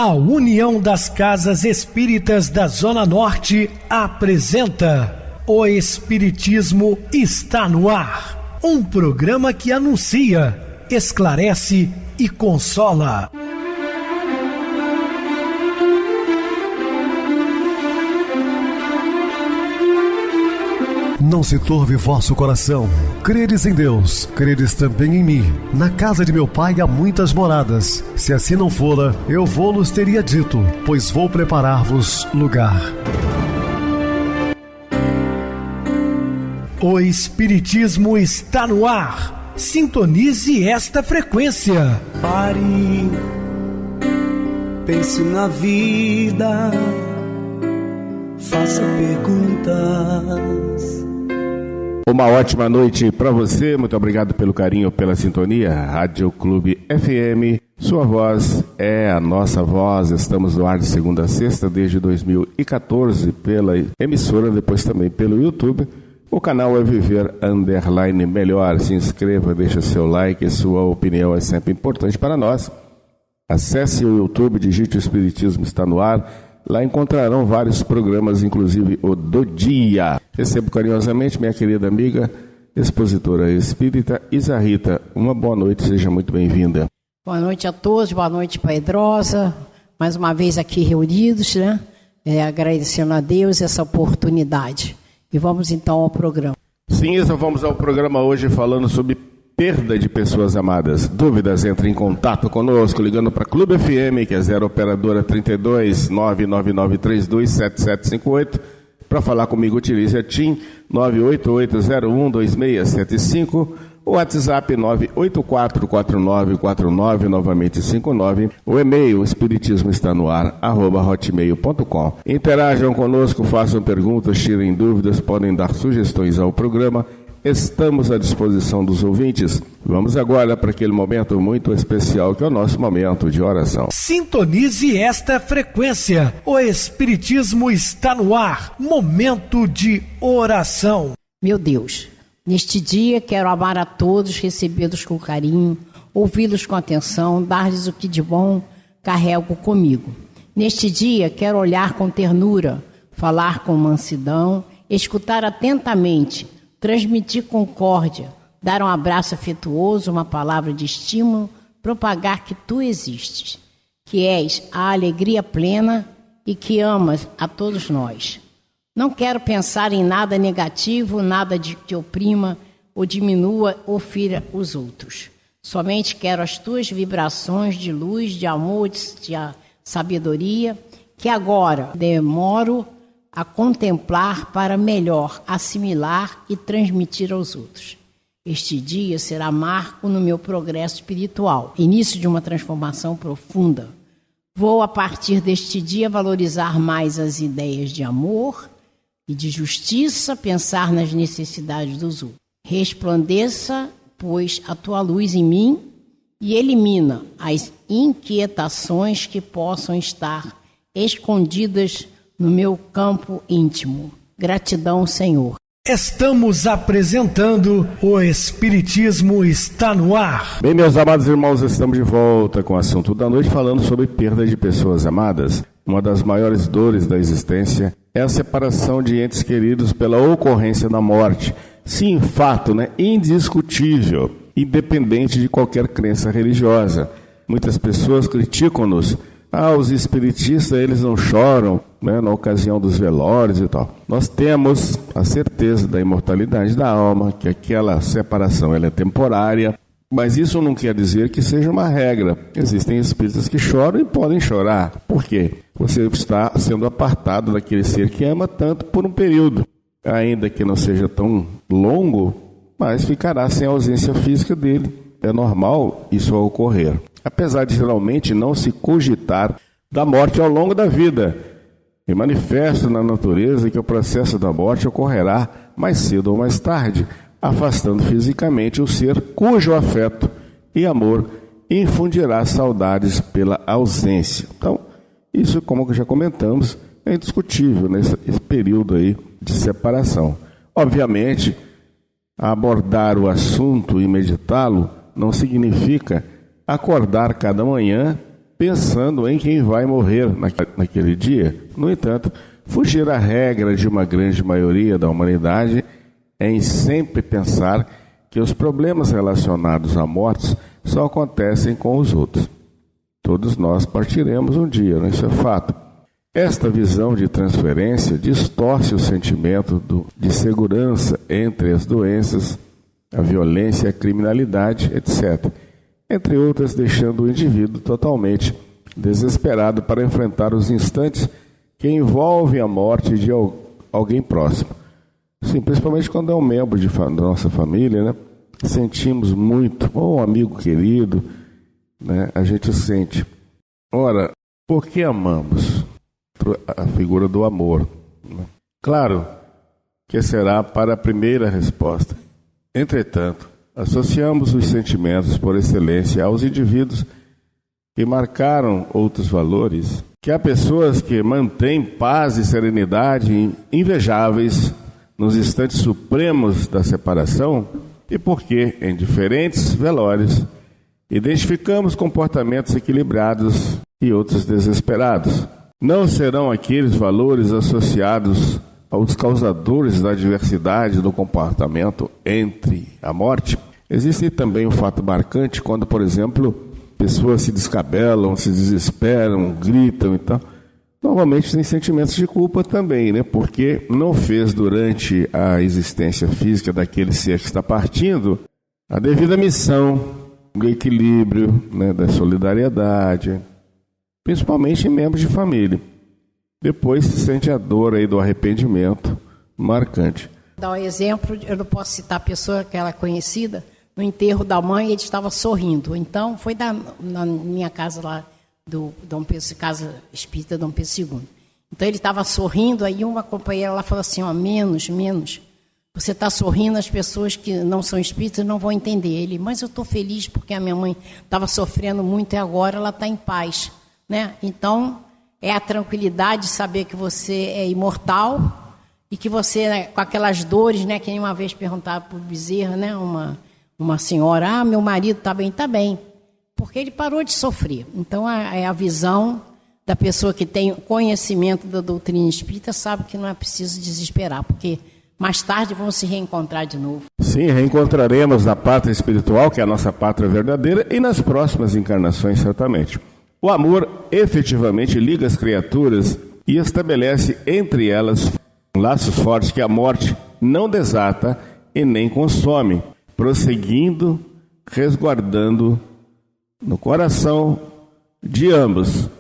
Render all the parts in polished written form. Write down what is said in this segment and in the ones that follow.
A União das Casas Espíritas da Zona Norte apresenta O Espiritismo está no ar. Um programa que anuncia, esclarece e consola. Não se turve vosso coração. Credes em Deus, credes também em mim. Na casa de meu pai há muitas moradas. Se assim não fora, eu vou-los teria dito, pois vou preparar-vos lugar. O Espiritismo está no ar. Sintonize esta frequência. Pare, pense na vida, faça perguntas. Uma ótima noite para você, muito obrigado pelo carinho, pela sintonia. Rádio Clube FM, sua voz é a nossa voz. Estamos no ar de segunda a sexta desde 2014 pela emissora, depois também pelo YouTube. O canal é Viver _ Melhor. Se inscreva, deixa seu like, sua opinião é sempre importante para nós. Acesse o YouTube, digite o Espiritismo está no ar. Lá encontrarão vários programas, inclusive o do dia. Recebo carinhosamente minha querida amiga, expositora espírita Isa Rita. Uma boa noite, seja muito bem-vinda. Boa noite a todos, boa noite, Pedrosa. Mais uma vez aqui reunidos, né? Agradecendo a Deus essa oportunidade. E vamos então ao programa. Sim, Isa, vamos ao programa hoje falando sobre perda de pessoas amadas. Dúvidas, entre em contato conosco ligando para Clube FM, que é 0 operadora 32 99932 7758. Para falar comigo, utilize a TIM 988012675, o WhatsApp 9844949, novamente 59, o e-mail espiritismoestanoar@hotmail.com. Interajam conosco, façam perguntas, tirem dúvidas, podem dar sugestões ao programa. Estamos à disposição dos ouvintes. Vamos agora para aquele momento muito especial que é o nosso momento de oração. Sintonize esta frequência. O Espiritismo está no ar. Momento de oração. Meu Deus, neste dia quero amar a todos, recebê-los com carinho, ouvi-los com atenção, dar-lhes o que de bom carrego comigo. Neste dia quero olhar com ternura, falar com mansidão, escutar atentamente, transmitir concórdia, dar um abraço afetuoso, uma palavra de estímulo, propagar que tu existes, que és a alegria plena e que amas a todos nós. Não quero pensar em nada negativo, nada de que oprima ou diminua ou fira os outros. Somente quero as tuas vibrações de luz, de amor, de sabedoria, que agora demoro a contemplar para melhor assimilar e transmitir aos outros. Este dia será marco no meu progresso espiritual, início de uma transformação profunda. Vou, a partir deste dia, valorizar mais as ideias de amor e de justiça, pensar nas necessidades dos outros. Resplandeça, pois, a tua luz em mim e elimina as inquietações que possam estar escondidas no meu campo íntimo. Gratidão, Senhor. Estamos apresentando O Espiritismo está no ar. Bem, meus amados irmãos, estamos de volta com o assunto da noite, falando sobre perda de pessoas amadas. Uma das maiores dores da existência é a separação de entes queridos pela ocorrência da morte. Sim, fato, indiscutível, independente de qualquer crença religiosa. Muitas pessoas criticam-nos. Os espiritistas, eles não choram, na ocasião dos velórios e tal. Nós temos a certeza da imortalidade da alma, que aquela separação ela é temporária, mas isso não quer dizer que seja uma regra. Existem espíritas que choram e podem chorar. Por quê? Você está sendo apartado daquele ser que ama tanto por um período, ainda que não seja tão longo, mas ficará sem a ausência física dele. É normal isso ocorrer. Apesar de geralmente não se cogitar da morte ao longo da vida. E manifesta na natureza que o processo da morte ocorrerá mais cedo ou mais tarde, afastando fisicamente o ser cujo afeto e amor infundirá saudades pela ausência. Então, isso, como já comentamos, é indiscutível nesse período aí de separação. Obviamente, abordar o assunto e meditá-lo não significa acordar cada manhã pensando em quem vai morrer naquele dia. No entanto, fugir à regra de uma grande maioria da humanidade é em sempre pensar que os problemas relacionados à morte só acontecem com os outros. Todos nós partiremos um dia, né? Isso é fato. Esta visão de transferência distorce o sentimento de segurança entre as doenças, a violência, a criminalidade, etc., entre outras, deixando o indivíduo totalmente desesperado para enfrentar os instantes que envolvem a morte de alguém próximo. Sim, principalmente quando é um membro da nossa família, né? Sentimos muito, ou um amigo querido, né? A gente sente. Ora, por que amamos? A figura do amor, né? Claro que será para a primeira resposta. Entretanto, associamos os sentimentos por excelência aos indivíduos que marcaram outros valores, que há pessoas que mantêm paz e serenidade invejáveis nos instantes supremos da separação, e porque, em diferentes velórios, identificamos comportamentos equilibrados e outros desesperados. Não serão aqueles valores associados aos causadores da diversidade do comportamento entre a morte? Existe também um fato marcante quando, por exemplo, pessoas se descabelam, se desesperam, gritam e tal. Normalmente tem sentimentos de culpa também, né? Porque não fez durante a existência física daquele ser que está partindo a devida missão do equilíbrio, né? Da solidariedade, principalmente em membros de família. Depois se sente a dor aí do arrependimento marcante. Dar um exemplo, eu não posso citar a pessoa, aquela conhecida, no enterro da mãe ele estava sorrindo. Então, foi na minha casa lá, do Dom Pedro, casa espírita Dom Pedro II. Então, ele estava sorrindo, aí uma companheira lá falou assim, ó, menos, você está sorrindo, as pessoas que não são espíritas não vão entender. Ele, mas eu estou feliz porque a minha mãe estava sofrendo muito e agora ela está em paz, né? Então, é a tranquilidade de saber que você é imortal e que você, né, com aquelas dores, né, que nem uma vez perguntava para o Bezerra, né, uma senhora, meu marido está bem, porque ele parou de sofrer. Então, é a visão da pessoa que tem conhecimento da doutrina espírita, sabe que não é preciso desesperar, porque mais tarde vão se reencontrar de novo. Sim, reencontraremos na pátria espiritual, que é a nossa pátria verdadeira, e nas próximas encarnações, certamente. O amor efetivamente liga as criaturas e estabelece entre elas laços fortes que a morte não desata e nem consome, prosseguindo, resguardando no coração de ambos,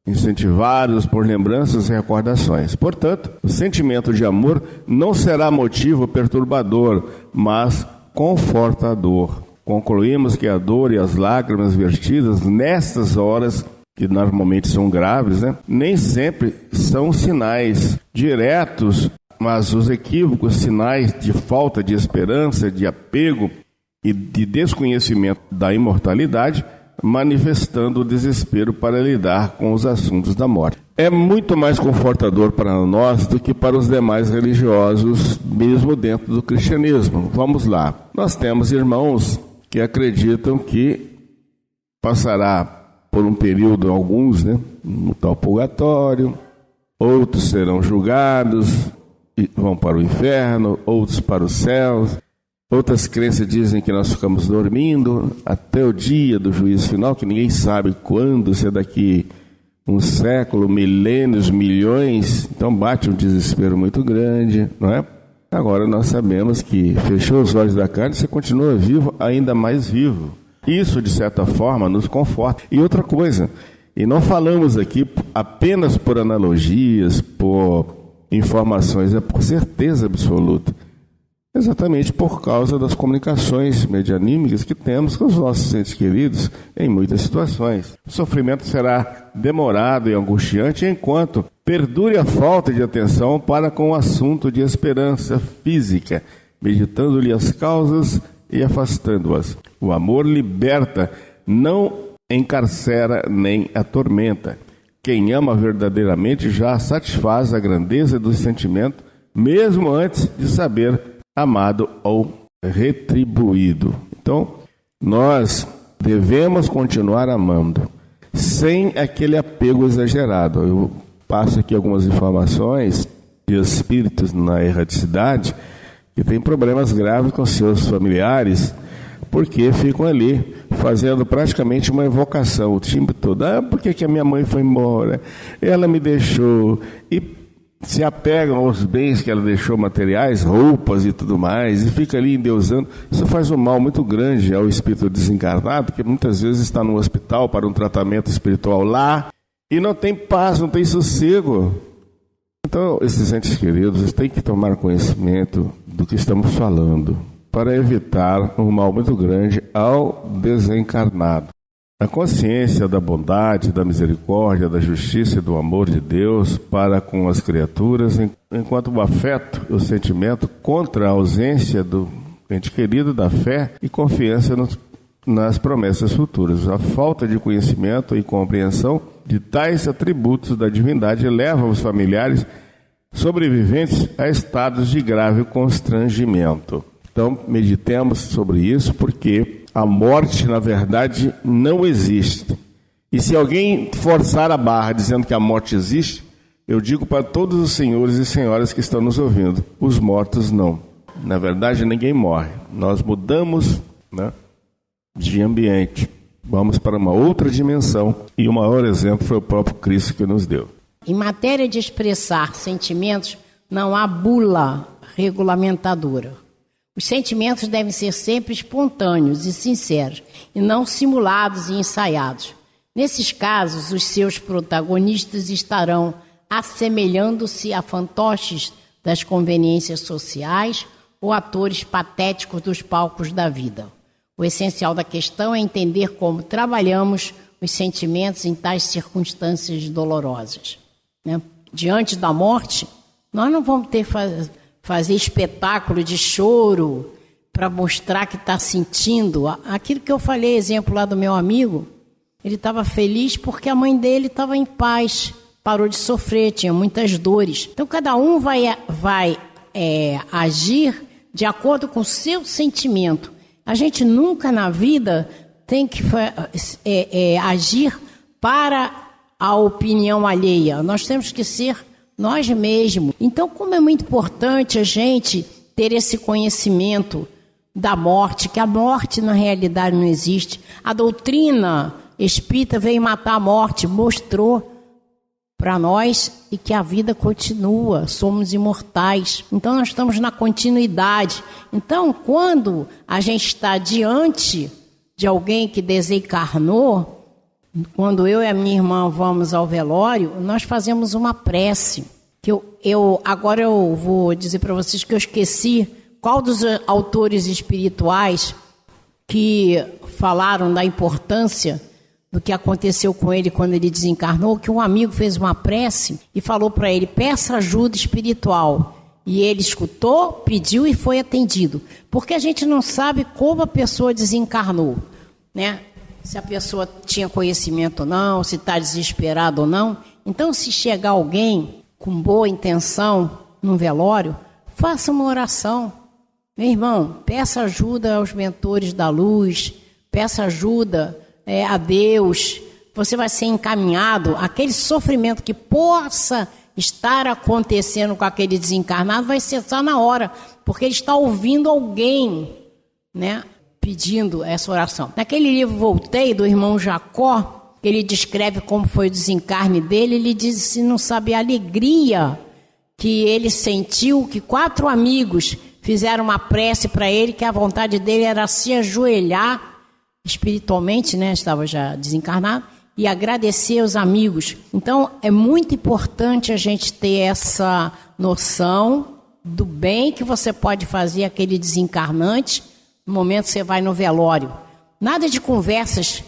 incentivados por lembranças e recordações. Portanto, o sentimento de amor não será motivo perturbador, mas confortador. Concluímos que a dor e as lágrimas vertidas nestas horas, que normalmente são graves, né, nem sempre são sinais diretos, mas os equívocos, sinais de falta de esperança, de apego e de desconhecimento da imortalidade, manifestando o desespero para lidar com os assuntos da morte. É muito mais confortador para nós do que para os demais religiosos, mesmo dentro do cristianismo. Vamos lá. Nós temos irmãos que acreditam que passará por um período, alguns, né, no tal purgatório, outros serão julgados e vão para o inferno, outros para os céus. Outras crenças dizem que nós ficamos dormindo até o dia do juízo final, que ninguém sabe quando, se é daqui um século, milênios, milhões. Então bate um desespero muito grande, não é? Agora nós sabemos que fechou os olhos da carne, você continua vivo, ainda mais vivo. Isso, de certa forma, nos conforta. E outra coisa, e não falamos aqui apenas por analogias, por informações, é por certeza absoluta. Exatamente por causa das comunicações medianímicas que temos com os nossos entes queridos em muitas situações. O sofrimento será demorado e angustiante enquanto perdure a falta de atenção para com o assunto de esperança física, meditando-lhe as causas e afastando-as. O amor liberta, não encarcera nem atormenta. Quem ama verdadeiramente já satisfaz a grandeza do sentimento, mesmo antes de saber amado ou retribuído. Então, nós devemos continuar amando, sem aquele apego exagerado. Eu passo aqui algumas informações de espíritos na erraticidade que têm problemas graves com seus familiares, porque ficam ali fazendo praticamente uma evocação o tempo todo. Por que a minha mãe foi embora? Ela me deixou. E se apegam aos bens que ela deixou, materiais, roupas e tudo mais, e fica ali endeusando. Isso faz um mal muito grande ao espírito desencarnado, que muitas vezes está no hospital para um tratamento espiritual lá, e não tem paz, não tem sossego. Então, esses entes queridos têm que tomar conhecimento do que estamos falando, para evitar um mal muito grande ao desencarnado. A consciência da bondade, da misericórdia, da justiça e do amor de Deus para com as criaturas, enquanto o afeto, o sentimento contra a ausência do ente querido, da fé e confiança nas promessas futuras. A falta de conhecimento e compreensão de tais atributos da divindade leva os familiares sobreviventes a estados de grave constrangimento. Então, meditemos sobre isso, porque a morte, na verdade, não existe. E se alguém forçar a barra dizendo que a morte existe, eu digo para todos os senhores e senhoras que estão nos ouvindo, os mortos não. Na verdade, ninguém morre. Nós mudamos, de ambiente. Vamos para uma outra dimensão. E o maior exemplo foi o próprio Cristo que nos deu. Em matéria de expressar sentimentos, não há bula regulamentadora. Os sentimentos devem ser sempre espontâneos e sinceros, e não simulados e ensaiados. Nesses casos, os seus protagonistas estarão assemelhando-se a fantoches das conveniências sociais ou atores patéticos dos palcos da vida. O essencial da questão é entender como trabalhamos os sentimentos em tais circunstâncias dolorosas. Diante da morte, nós não vamos ter fazer espetáculo de choro para mostrar que está sentindo. Aquilo que eu falei, exemplo lá do meu amigo, ele estava feliz porque a mãe dele estava em paz, parou de sofrer, tinha muitas dores. Então cada um vai agir de acordo com o seu sentimento. A gente nunca na vida tem que agir para a opinião alheia. Nós temos que ser nós mesmos. Então, como é muito importante a gente ter esse conhecimento da morte, que a morte na realidade não existe. A doutrina espírita veio matar a morte, mostrou para nós e que a vida continua, somos imortais. Então, nós estamos na continuidade. Então, quando a gente está diante de alguém que desencarnou, quando eu e a minha irmã vamos ao velório, nós fazemos uma prece. Agora eu vou dizer para vocês que eu esqueci qual dos autores espirituais que falaram da importância do que aconteceu com ele quando ele desencarnou, que um amigo fez uma prece e falou para ele, peça ajuda espiritual. E ele escutou, pediu e foi atendido. Porque a gente não sabe como a pessoa desencarnou, se a pessoa tinha conhecimento ou não, se está desesperado ou não. Então, se chegar alguém com boa intenção num velório, faça uma oração. Meu irmão, peça ajuda aos mentores da luz, peça ajuda a Deus. Você vai ser encaminhado. Aquele sofrimento que possa estar acontecendo com aquele desencarnado vai cessar na hora, porque ele está ouvindo alguém, pedindo essa oração. Naquele livro Voltei, do irmão Jacó, ele descreve como foi o desencarne dele. Ele diz, se não sabe a alegria que ele sentiu, que 4 amigos fizeram uma prece para ele, que a vontade dele era se ajoelhar espiritualmente, estava já desencarnado, e agradecer aos amigos. Então, é muito importante a gente ter essa noção do bem que você pode fazer àquele desencarnante no momento que você vai no velório. Nada de conversas,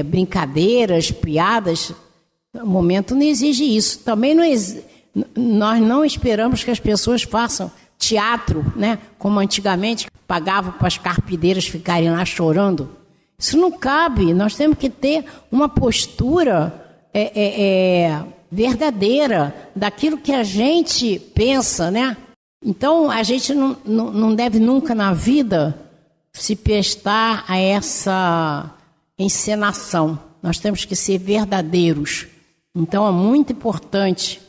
brincadeiras, piadas. O momento não exige isso. Também nós não esperamos que as pessoas façam teatro, como antigamente, pagavam para as carpideiras ficarem lá chorando. Isso não cabe. Nós temos que ter uma postura verdadeira daquilo que a gente pensa, Então, a gente não deve nunca na vida se prestar a essa encenação. nós temos que ser verdadeiros. Então é muito importante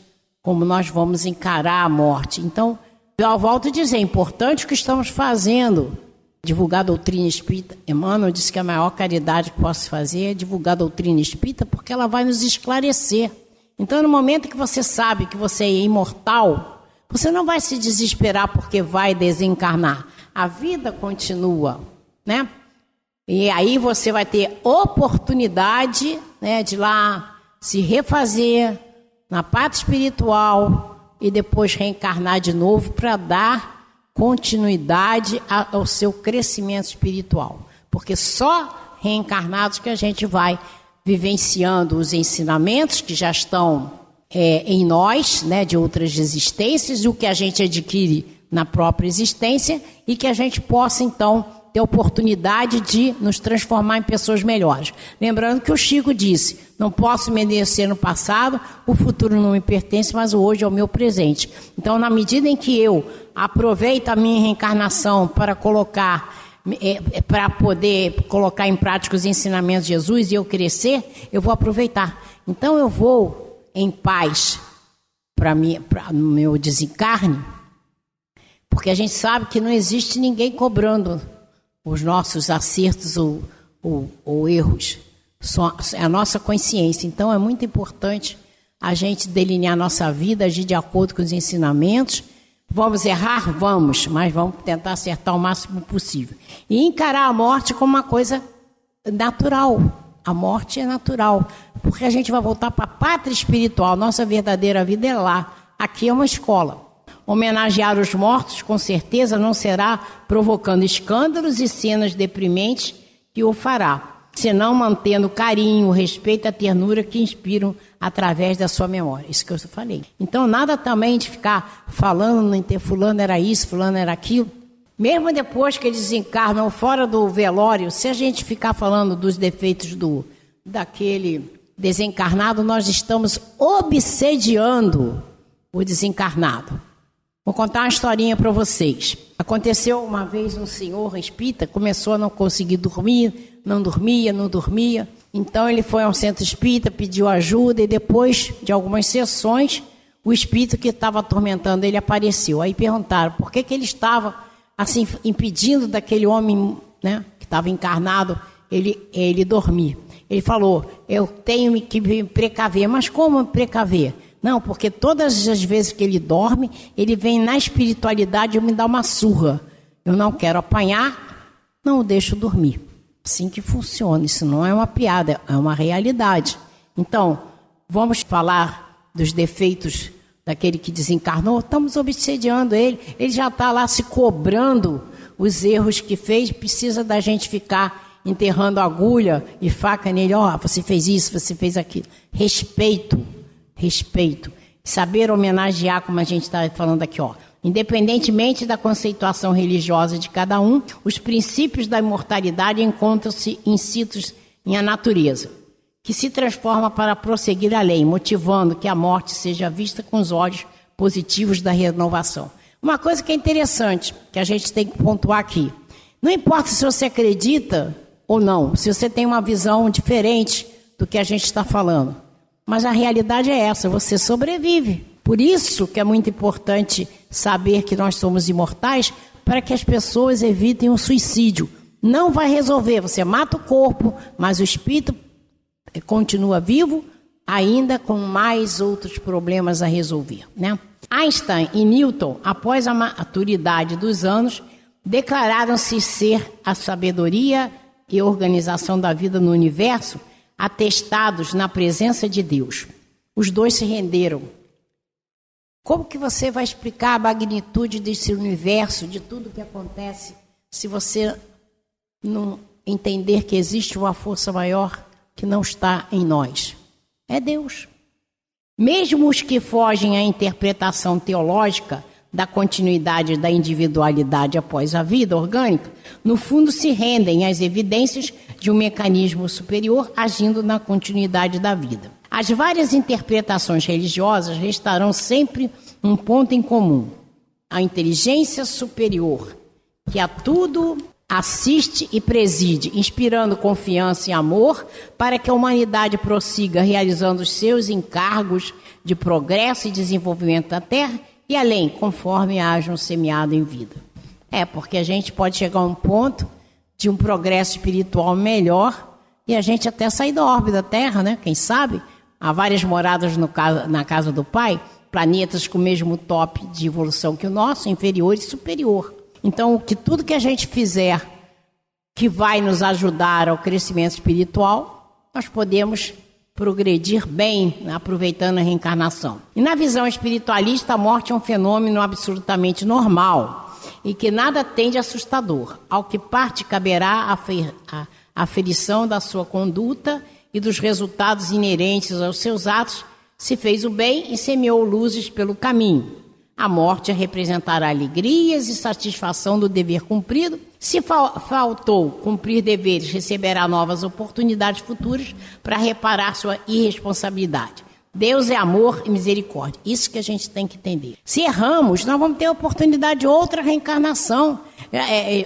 como nós vamos encarar a morte. Então, eu volto a dizer, é importante o que estamos fazendo. Divulgar a doutrina espírita. Emmanuel disse que a maior caridade que posso fazer é divulgar a doutrina espírita, porque ela vai nos esclarecer. Então, no momento que você sabe que você é imortal, você não vai se desesperar porque vai desencarnar. A vida continua, né? E aí você vai ter oportunidade, né, de ir lá se refazer na parte espiritual e depois reencarnar de novo para dar continuidade ao seu crescimento espiritual. Porque só reencarnados que a gente vai vivenciando os ensinamentos que já estão em nós, né, de outras existências, e o que a gente adquire na própria existência, e que a gente possa, então, ter oportunidade de nos transformar em pessoas melhores. Lembrando que o Chico disse, não posso merecer no passado, o futuro não me pertence, mas o hoje é o meu presente. Então, na medida em que eu aproveito a minha reencarnação para poder colocar em prática os ensinamentos de Jesus e eu crescer, eu vou aproveitar. Então, eu vou em paz no meu desencarne, porque a gente sabe que não existe ninguém cobrando os nossos acertos ou erros. É a nossa consciência. Então é muito importante a gente delinear a nossa vida, agir de acordo com os ensinamentos. Vamos errar? Vamos, mas vamos tentar acertar o máximo possível. E encarar a morte como uma coisa natural. A morte é natural, porque a gente vai voltar para a pátria espiritual. Nossa verdadeira vida é lá. Aqui é uma escola. Homenagear os mortos, com certeza, não será provocando escândalos e cenas deprimentes que o fará, senão mantendo o carinho, o respeito e a ternura que inspiram através da sua memória. Isso que eu falei. Então, nada também de ficar falando, fulano era isso, fulano era aquilo. Mesmo depois que eles desencarnam fora do velório, se a gente ficar falando dos defeitos daquele desencarnado, nós estamos obsediando o desencarnado. Vou contar uma historinha para vocês. Aconteceu uma vez um senhor espírita, começou a não conseguir dormir, não dormia. Então ele foi ao centro espírita, pediu ajuda e depois de algumas sessões, o espírito que estava atormentando ele apareceu. Aí perguntaram por que ele estava assim impedindo daquele homem, né, que estava encarnado, ele dormir. Ele falou, eu tenho que me precaver. Mas como me precaver? Não, porque todas as vezes que ele dorme, ele vem na espiritualidade e me dá uma surra. Eu não quero apanhar, não o deixo dormir. Assim que funciona, isso não é uma piada, é uma realidade. Então, vamos falar dos defeitos daquele que desencarnou? Estamos obsediando ele já está lá se cobrando os erros que fez, precisa da gente ficar enterrando agulha e faca nele. Você fez isso, você fez aquilo. Respeito, saber homenagear, como a gente está falando aqui, independentemente da conceituação religiosa de cada um, os princípios da imortalidade encontram-se inscritos em a natureza, que se transforma para prosseguir além, motivando que a morte seja vista com os olhos positivos da renovação. Uma coisa que é interessante, que a gente tem que pontuar aqui, não importa se você acredita ou não, se você tem uma visão diferente do que a gente está falando, mas a realidade é essa, você sobrevive. Por isso que é muito importante saber que nós somos imortais, para que as pessoas evitem o suicídio. Não vai resolver, você mata o corpo, mas o espírito continua vivo, ainda com mais outros problemas a resolver, né? Einstein e Newton, após a maturidade dos anos, declararam-se ser a sabedoria e organização da vida no universo, atestados na presença de Deus. Os dois se renderam. Como que você vai explicar a magnitude desse universo, de tudo que acontece, se você não entender que existe uma força maior que não está em nós? É Deus. Mesmo os que fogem à interpretação teológica da continuidade da individualidade após a vida orgânica, no fundo se rendem às evidências de um mecanismo superior agindo na continuidade da vida. As várias interpretações religiosas restarão sempre um ponto em comum: a inteligência superior, que a tudo assiste e preside, inspirando confiança e amor para que a humanidade prossiga realizando os seus encargos de progresso e desenvolvimento da Terra e além, conforme hajam semeado em vida. Porque a gente pode chegar a um ponto de um progresso espiritual melhor e a gente até sair da órbita da Terra, né? Quem sabe? Há várias moradas na casa do Pai, planetas com o mesmo top de evolução que o nosso, inferior e superior. Então, tudo que a gente fizer que vai nos ajudar ao crescimento espiritual, nós podemos progredir bem, aproveitando a reencarnação. E na visão espiritualista, a morte é um fenômeno absolutamente normal e que nada tem de assustador. Ao que parte caberá a aferição da sua conduta e dos resultados inerentes aos seus atos, se fez o bem e semeou luzes pelo caminho. A morte representará alegrias e satisfação do dever cumprido. Se faltou cumprir deveres, receberá novas oportunidades futuras para reparar sua irresponsabilidade. Deus é amor e misericórdia. Isso que a gente tem que entender. Se erramos, nós vamos ter a oportunidade de outra reencarnação.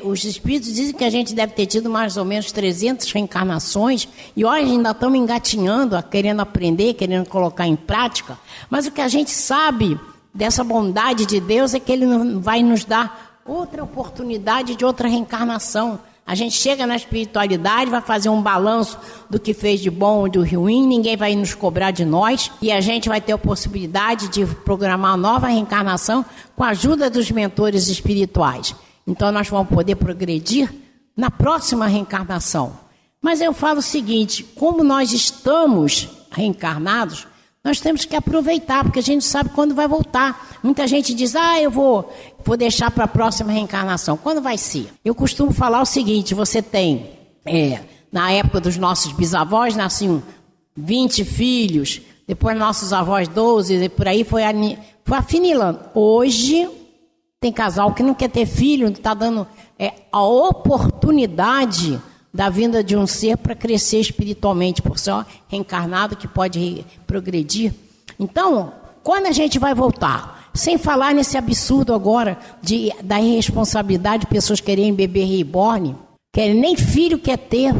Os espíritos dizem que a gente deve ter tido mais ou menos 300 reencarnações e hoje ainda estamos engatinhando, querendo aprender, querendo colocar em prática. Mas o que a gente sabe dessa bondade de Deus é que Ele vai nos dar outra oportunidade de outra reencarnação. A gente chega na espiritualidade, vai fazer um balanço do que fez de bom ou de ruim, ninguém vai nos cobrar de nós e a gente vai ter a possibilidade de programar uma nova reencarnação com a ajuda dos mentores espirituais. Então nós vamos poder progredir na próxima reencarnação. Mas eu falo o seguinte, como nós estamos reencarnados, nós temos que aproveitar, porque a gente sabe quando vai voltar. Muita gente diz, eu vou deixar para a próxima reencarnação. Quando vai ser? Eu costumo falar o seguinte, você tem, na época dos nossos bisavós, nasciam 20 filhos, depois nossos avós 12, e por aí foi afinilando. Hoje, tem casal que não quer ter filho, não está dando a oportunidade da vinda de um ser para crescer espiritualmente, por ser reencarnado que pode progredir. Então, quando a gente vai voltar? Sem falar nesse absurdo agora da irresponsabilidade de pessoas quererem beber reborn, nem filho quer ter.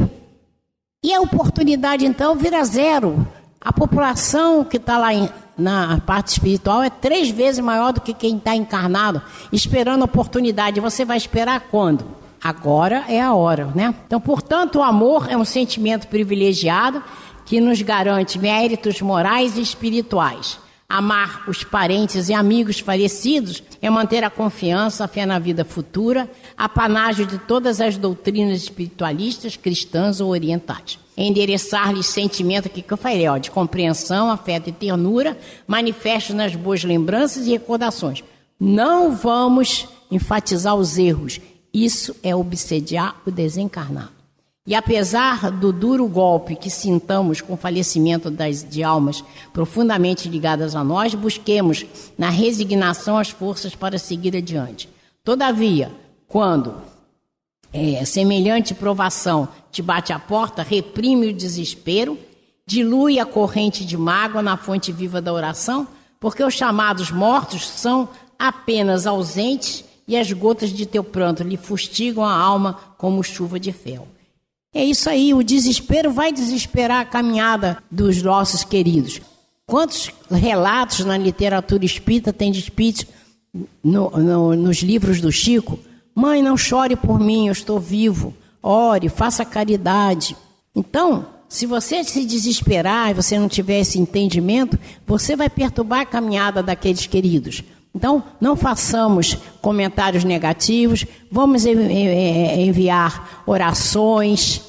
E a oportunidade, então, vira zero. A população que está lá na parte espiritual é 3 vezes maior do que quem está encarnado, esperando a oportunidade. Você vai esperar quando? Agora é a hora, né? Então, portanto, o amor é um sentimento privilegiado que nos garante méritos morais e espirituais. Amar os parentes e amigos falecidos é manter a confiança, a fé na vida futura, apanágio de todas as doutrinas espiritualistas, cristãs ou orientais. Endereçar-lhes sentimento que eu falei, de compreensão, afeto e ternura, manifestos nas boas lembranças e recordações. Não vamos enfatizar os erros. Isso é obsediar o desencarnado. E apesar do duro golpe que sintamos com o falecimento de almas profundamente ligadas a nós, busquemos na resignação as forças para seguir adiante. Todavia, quando semelhante provação te bate à porta, reprime o desespero, dilui a corrente de mágoa na fonte viva da oração, porque os chamados mortos são apenas ausentes e as gotas de teu pranto lhe fustigam a alma como chuva de fel. É isso aí, o desespero vai desesperar a caminhada dos nossos queridos. Quantos relatos na literatura espírita tem de espíritos nos livros do Chico? Mãe, não chore por mim, eu estou vivo. Ore, faça caridade. Então, se você se desesperar e você não tiver esse entendimento, você vai perturbar a caminhada daqueles queridos. Então, não façamos comentários negativos, vamos enviar orações,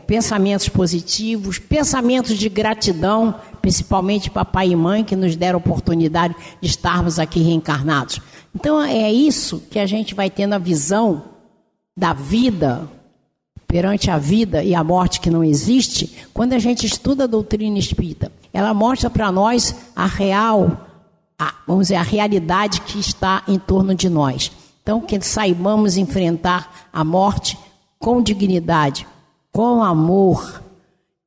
pensamentos positivos, pensamentos de gratidão, principalmente papai e mãe, que nos deram a oportunidade de estarmos aqui reencarnados. Então, é isso que a gente vai tendo a visão da vida, perante a vida e a morte que não existe, quando a gente estuda a doutrina espírita. Ela mostra para nós a realidade que está em torno de nós. Então, que saibamos enfrentar a morte com dignidade, com amor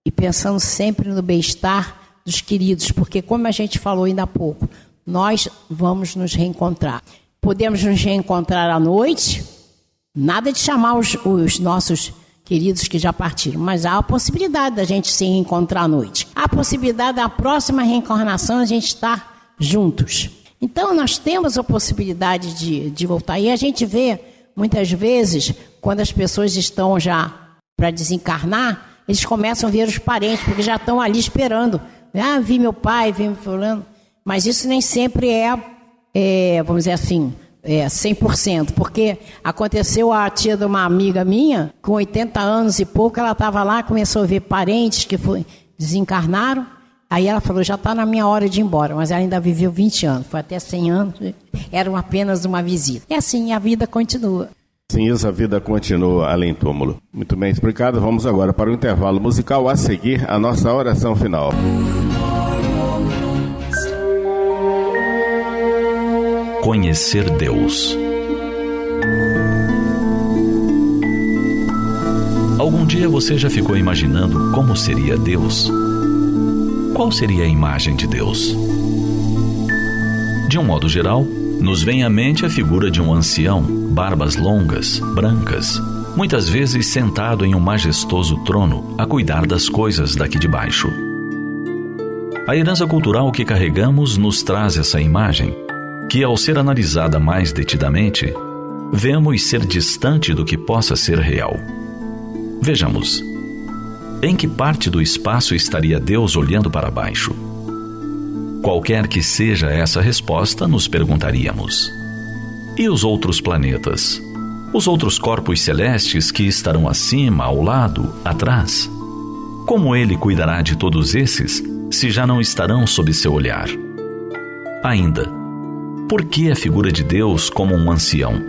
e pensando sempre no bem-estar dos queridos, porque como a gente falou ainda há pouco, nós vamos nos reencontrar. Podemos nos reencontrar à noite, Nada de chamar os nossos queridos que já partiram, mas há a possibilidade da gente se reencontrar à noite. Há a possibilidade da próxima reencarnação a gente estar juntos. Então nós temos a possibilidade de voltar. E a gente vê, muitas vezes, quando as pessoas estão já para desencarnar, eles começam a ver os parentes, porque já estão ali esperando. Ah, vi meu pai, vi meu fulano. Mas isso nem sempre vamos dizer assim, 100%, porque aconteceu a tia de uma amiga minha, com 80 anos e pouco, ela estava lá, começou a ver parentes que desencarnaram, aí ela falou, já está na minha hora de ir embora, mas ela ainda viveu 20 anos, foi até 100 anos, era apenas uma visita. E assim, a vida continua. Sim, essa vida continua além túmulo. Muito bem explicado, vamos agora para o intervalo musical, a seguir a nossa oração final. Conhecer Deus. Algum dia você já ficou imaginando como seria Deus? Qual seria a imagem de Deus? De um modo geral, nos vem à mente a figura de um ancião, barbas longas, brancas, muitas vezes sentado em um majestoso trono a cuidar das coisas daqui de baixo. A herança cultural que carregamos nos traz essa imagem, que ao ser analisada mais detidamente, vemos ser distante do que possa ser real. Vejamos, em que parte do espaço estaria Deus olhando para baixo? Qualquer que seja essa resposta, nos perguntaríamos: e os outros planetas? Os outros corpos celestes que estarão acima, ao lado, atrás? Como ele cuidará de todos esses, se já não estarão sob seu olhar? Ainda, por que a figura de Deus como um ancião?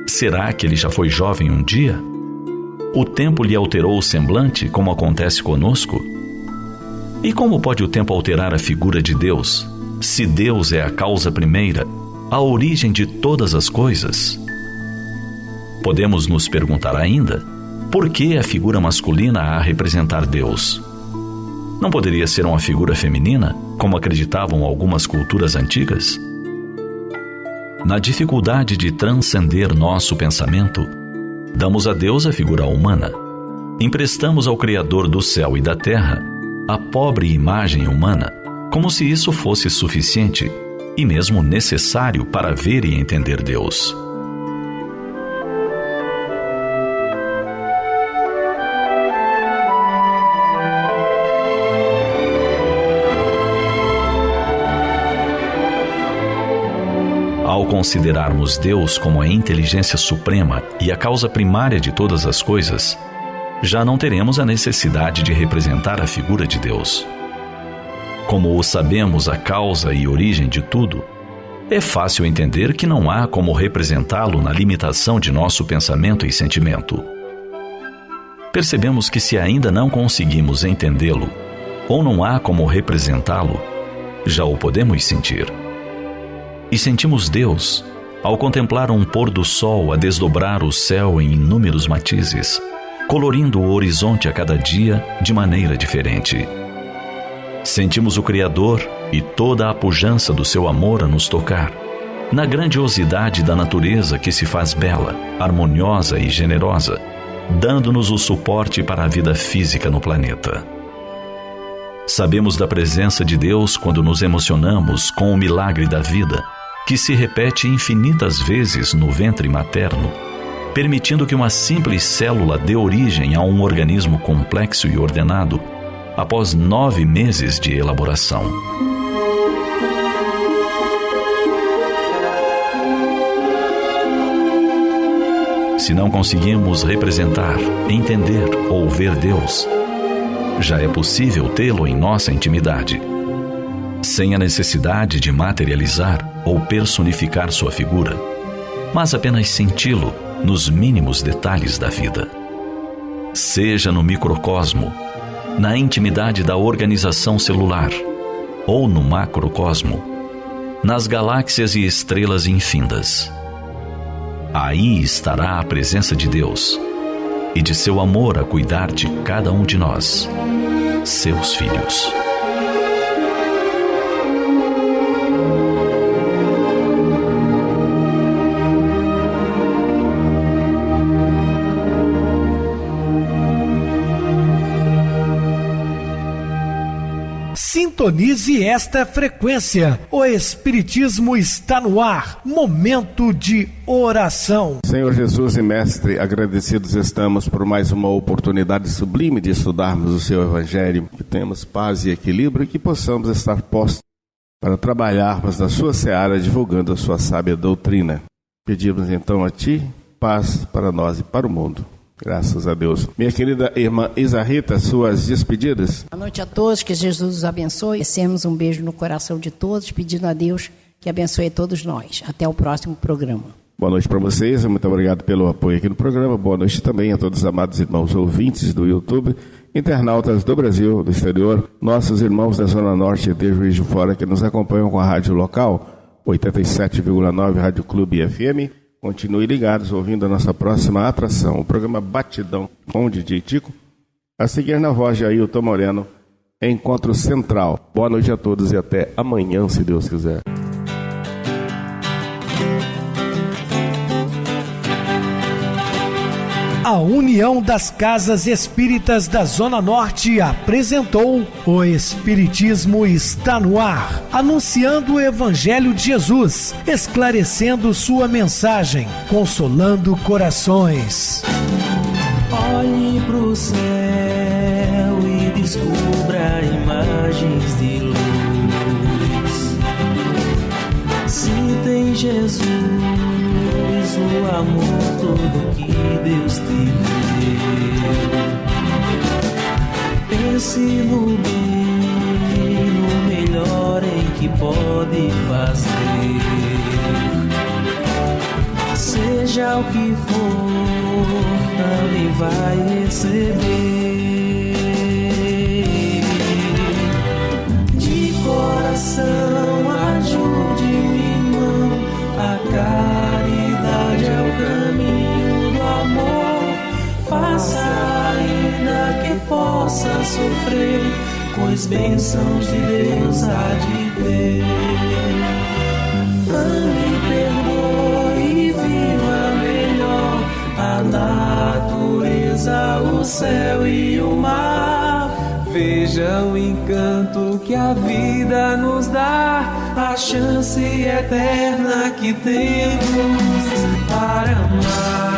Será que ele já foi jovem um dia? O tempo lhe alterou o semblante, como acontece conosco? E como pode o tempo alterar a figura de Deus, se Deus é a causa primeira, a origem de todas as coisas? Podemos nos perguntar ainda, por que a figura masculina a representar Deus? Não poderia ser uma figura feminina, como acreditavam algumas culturas antigas? Na dificuldade de transcender nosso pensamento, damos a Deus a figura humana. Emprestamos ao Criador do céu e da terra a pobre imagem humana, como se isso fosse suficiente e mesmo necessário para ver e entender Deus. Ao considerarmos Deus como a inteligência suprema e a causa primária de todas as coisas, já não teremos a necessidade de representar a figura de Deus. Como sabemos a causa e origem de tudo, é fácil entender que não há como representá-lo na limitação de nosso pensamento e sentimento. Percebemos que se ainda não conseguimos entendê-lo, ou não há como representá-lo, já o podemos sentir. E sentimos Deus ao contemplar um pôr do sol a desdobrar o céu em inúmeros matizes, colorindo o horizonte a cada dia de maneira diferente. Sentimos o Criador e toda a pujança do seu amor a nos tocar, na grandiosidade da natureza que se faz bela, harmoniosa e generosa, dando-nos o suporte para a vida física no planeta. Sabemos da presença de Deus quando nos emocionamos com o milagre da vida, que se repete infinitas vezes no ventre materno, permitindo que uma simples célula dê origem a um organismo complexo e ordenado, após 9 meses de elaboração. Se não conseguimos representar, entender ou ver Deus, já é possível tê-lo em nossa intimidade, sem a necessidade de materializar ou personificar sua figura, mas apenas senti-lo nos mínimos detalhes da vida. Seja no microcosmo, na intimidade da organização celular, ou no macrocosmo, nas galáxias e estrelas infindas. Aí estará a presença de Deus e de seu amor a cuidar de cada um de nós, seus filhos. Sintonize esta frequência. O Espiritismo está no ar. Momento de oração. Senhor Jesus e Mestre, agradecidos estamos por mais uma oportunidade sublime de estudarmos o Seu Evangelho, que tenhamos paz e equilíbrio e que possamos estar postos para trabalharmos na Sua seara, divulgando a Sua sábia doutrina. Pedimos então a Ti paz para nós e para o mundo. Graças a Deus. Minha querida irmã Isa Rita, suas despedidas. Boa noite a todos, que Jesus os abençoe. Descemos um beijo no coração de todos, pedindo a Deus que abençoe todos nós. Até o próximo programa. Boa noite para vocês, muito obrigado pelo apoio aqui no programa. Boa noite também a todos os amados irmãos ouvintes do YouTube, internautas do Brasil, do exterior, nossos irmãos da Zona Norte de Juiz de Fora que nos acompanham com a rádio local, 87,9 Rádio Clube FM. Continue ligados ouvindo a nossa próxima atração, o programa Batidão com o DJ Tico. A seguir na voz de Ailton Moreno, Encontro Central. Boa noite a todos e até amanhã, se Deus quiser. A União das Casas Espíritas da Zona Norte apresentou O Espiritismo está no ar, anunciando o Evangelho de Jesus, esclarecendo sua mensagem, consolando corações. Olhe pro céu e descubra imagens de luz. Se tem Jesus, o amor todo que Deus te deu. Pense no bem, no melhor em que pode fazer. Seja o que for, também vai receber. De coração, ajude-me, irmão, a caridade é o caminho do amor. Faça ainda que possa sofrer, pois bênçãos de Deus há de ter. Ame, perdoe e viva melhor a natureza, o céu e o mar. Veja o encanto que a vida nos dá, a chance eterna que temos para amar.